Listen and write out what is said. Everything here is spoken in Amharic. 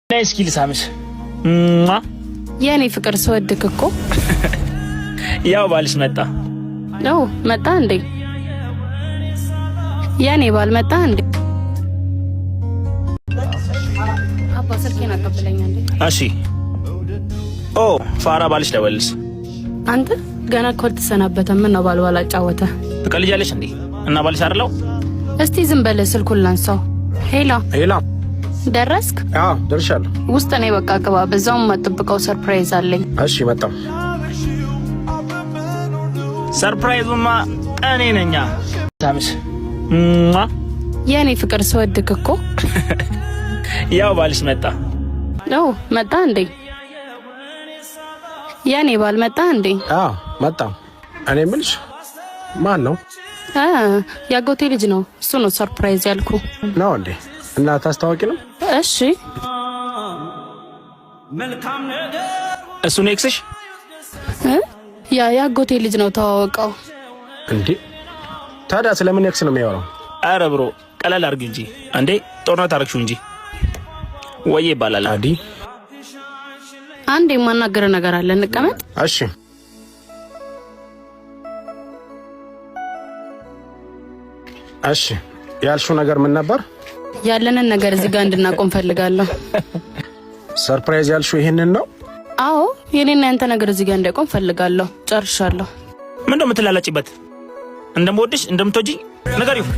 እስኪ ልሳምሽ የኔ ፍቅር ስወድክ እኮ ያው ባልሽ መጣ ነው መጣ እንዴ የኔ ባል መጣ እንዴ አባ ስልኬን አቀብለኝ እንዴ እሺ ኦ ፋራ ባልሽ ደወልስ አንተ ገና እኮ ተሰናበተ ምን ነው ባልባላ ጫወተ ትቀልጃለሽ እንዴ እና ባልሽ አይደለው እስቲ ዝም በለ ስልኩን ላንሳው ሄላ ደረስክ አዎ ደርሻለሁ ውስጥ ነኝ በቃ ግባ በዛው ማጥብቀው ሰርፕራይዝ አለኝ እሺ መጣሁ ሰርፕራይዙማ እኔ ነኛ ሳምሽ የኔ ፍቅር ስወድክ እኮ ያው ባልሽ መጣ ነው መጣ እንዴ የኔ ባል መጣ እንዴ አዎ መጣ እኔ ምንሽ ማን ነው ያጎቴ ልጅ ነው እሱ ነው ሰርፕራይዝ ያልኩ ነው እንዴ እና ታስተዋቂ ነው እሺ እሱ ኔክስሽ ያጎቴ ልጅ ነው ተዋወቀው እንዴ ታዲያ ስለምን ኔክስ ነው የሚያወራው አረ ብሮ ቀላል አርግ እንጂ እንዴ ጦርነት አርግሹ እንጂ ወይ ይባላል አዲ አንዴ ማናገር ነገር አለ እንቀመጥ እሺ እሺ ያልሽው ነገር ምን ነበር ያለንን ነገር እዚህ ጋር እንድናቆም ፈልጋለሁ ሰርፕራይዝ ያልሽው ይሄንን ነው አዎ የኔና ያንተ ነገር እዚህ ጋር እንዳይቆም ፈልጋለሁ ጨርሻለሁ ምን እንደምትላላጭበት እንደምወድሽ እንደምትወጂ ነገር ይሁን